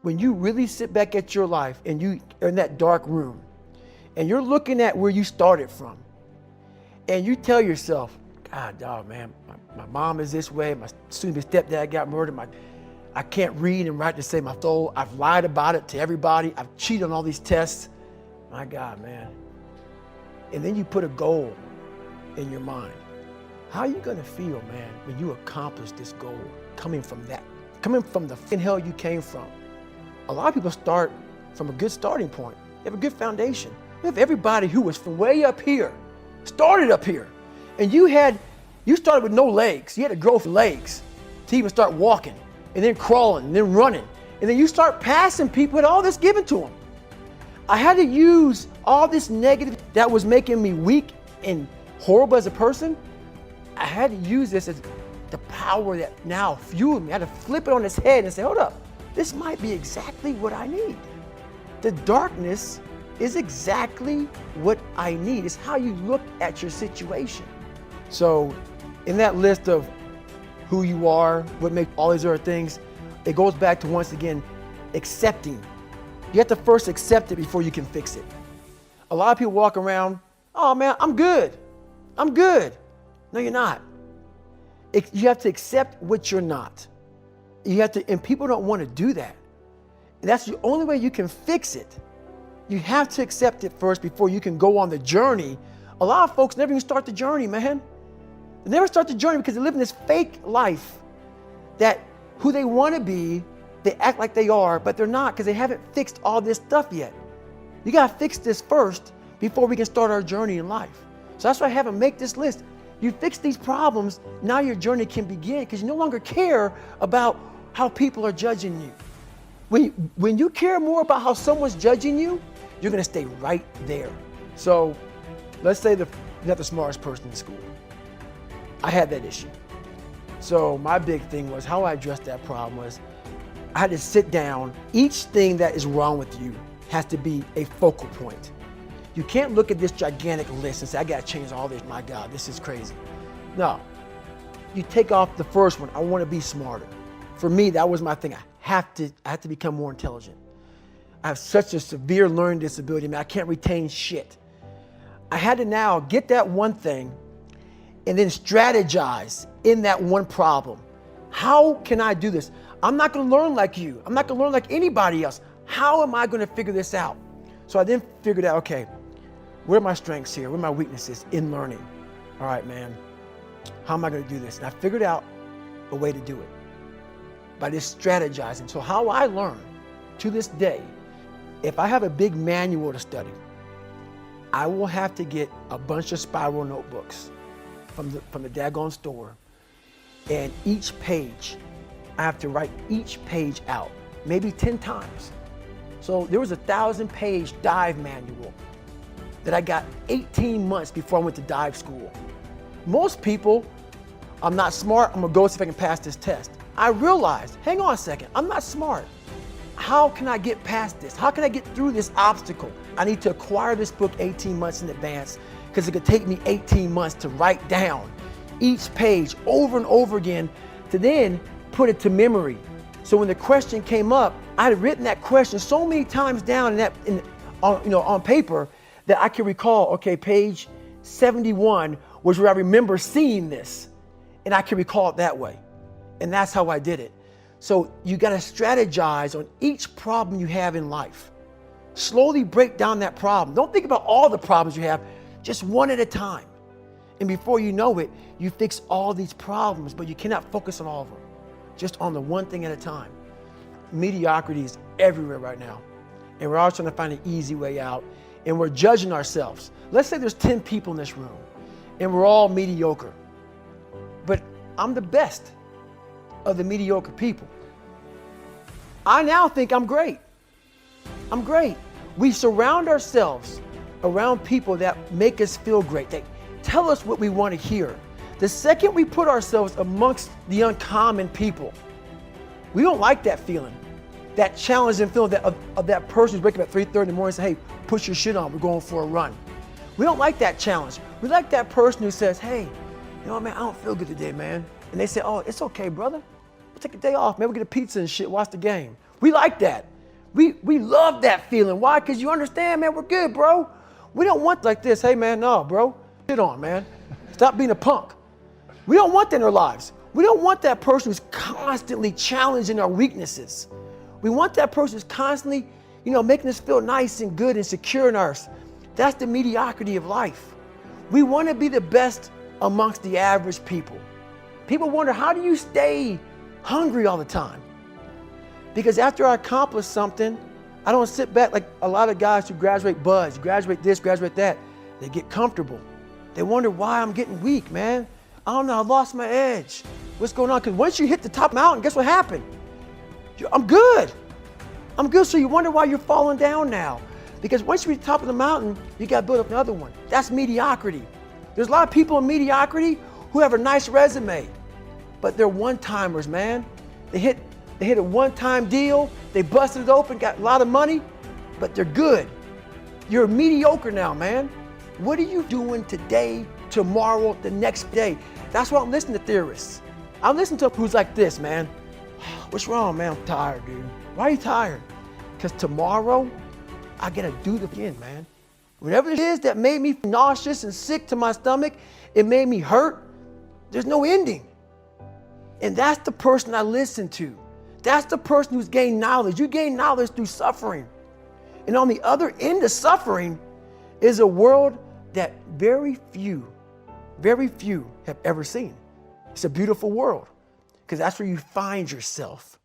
when you really sit back at your life and you are in that dark room and you're looking at where you started from and you tell yourself, God, dog, man, my mom is this way, my soon-to-be stepdad got murdered, I can't read and write to save my soul, I've lied about it to everybody, I've cheated on all these tests. My God, man. And then you put a goal in your mind. How are you gonna feel, man, when you accomplish this goal coming from that, coming from the hell you came from? A lot of people start from a good starting point. They have a good foundation. We have everybody who was from way up here, started up here. And you started with no legs. You had to grow legs to even start walking, and then crawling, and then running. And then you start passing people with all this given to them. I had to use all this negative that was making me weak and horrible as a person. I had to use this as the power that now fueled me. I had to flip it on its head and say, hold up, this might be exactly what I need. The darkness is exactly what I need. It's how you look at your situation. So in that list of who you are, what makes all these other things, it goes back to, once again, accepting. You have to first accept it before you can fix it. A lot of people walk around, oh man, I'm good. I'm good. No, you're not. You have to accept what you're not. You have to, and people don't want to do that. And that's the only way you can fix it. You have to accept it first before you can go on the journey. A lot of folks never even start the journey, man. They never start the journey because they live in this fake life that who they want to be, they act like they are, but they're not because they haven't fixed all this stuff yet. You got to fix this first before we can start our journey in life. So that's why I have them make this list. You fix these problems, now your journey can begin because you no longer care about how people are judging you. When you care more about how someone's judging you, you're going to stay right there. So let's say you're not the smartest person in school. I had that issue. So my big thing was how I addressed that problem was I had to sit down. Each thing that is wrong with you has to be a focal point. You can't look at this gigantic list and say, I got to change all this. My God, this is crazy. No, you take off the first one. I want to be smarter. For me, that was my thing. I have to become more intelligent. I have such a severe learning disability, man. I can't retain shit. I had to now get that one thing and then strategize in that one problem. How can I do this? I'm not going to learn like you. I'm not going to learn like anybody else. How am I going to figure this out? So I then figured out, okay, where are my strengths here? Where are my weaknesses in learning? All right, man, how am I going to do this? And I figured out a way to do it by just strategizing. So how I learn to this day, if I have a big manual to study, I will have to get a bunch of spiral notebooks from the daggone store, and each page, I have to write each page out, maybe 10 times. So there was a 1,000-page dive manual that I got 18 months before I went to dive school. Most people, I'm not smart, I'm gonna go see if I can pass this test. I realized, hang on a second, I'm not smart. How can I get past this? How can I get through this obstacle? I need to acquire this book 18 months in advance because it could take me 18 months to write down each page over and over again to then put it to memory. So when the question came up, I had written that question so many times down on paper that I can recall, okay, page 71 was where I remember seeing this, and I can recall it that way. And that's how I did it. So you got to strategize on each problem you have in life. Slowly break down that problem. Don't think about all the problems you have, just one at a time. And before you know it, you fix all these problems, but you cannot focus on all of them. Just on the one thing at a time. Mediocrity is everywhere right now. And we're all trying to find an easy way out. And we're judging ourselves. Let's say there's 10 people in this room and we're all mediocre. But I'm the best of the mediocre people. I now think I'm great. I'm great. We surround ourselves around people that make us feel great. They tell us what we want to hear. The second we put ourselves amongst the uncommon people, we don't like that feeling, that challenging feeling of that person who's waking up at 3:30 in the morning and say, hey, put your shit on, we're going for a run. We don't like that challenge. We like that person who says, hey, you know what, man, I don't feel good today, man. And they say, oh, it's okay, brother. We'll take a day off, man. We'll get a pizza and shit, watch the game. We like that. We love that feeling. Why? Because you understand, man, we're good, bro. We don't want like this. Hey, man, no, bro. Sit on, man. Stop being a punk. We don't want that in our lives. We don't want that person who's constantly challenging our weaknesses. We want that person who's constantly, making us feel nice and good and secure in ours. That's the mediocrity of life. We want to be the best amongst the average people. People wonder, how do you stay hungry all the time? Because after I accomplish something, I don't sit back like a lot of guys who graduate buds, graduate this, graduate that. They get comfortable. They wonder why I'm getting weak, man. I don't know, I lost my edge. What's going on? Because once you hit the top mountain, guess what happened? I'm good. I'm good, so you wonder why you're falling down now. Because once you reach the top of the mountain, you got to build up another one. That's mediocrity. There's a lot of people in mediocrity who have a nice resume, but they're one-timers, man. They hit a one-time deal, they busted it open, got a lot of money, but they're good. You're mediocre now, man. What are you doing today, tomorrow, the next day? That's why I'm listening to theorists. I'm listening to who's like this, man. What's wrong, man? I'm tired, dude. Why are you tired? Because tomorrow, I gotta do it again, man. Whatever it is that made me nauseous and sick to my stomach, it made me hurt, there's no ending. And that's the person I listen to. That's the person who's gained knowledge. You gain knowledge through suffering. And on the other end of suffering is a world that very few have ever seen. It's a beautiful world because that's where you find yourself.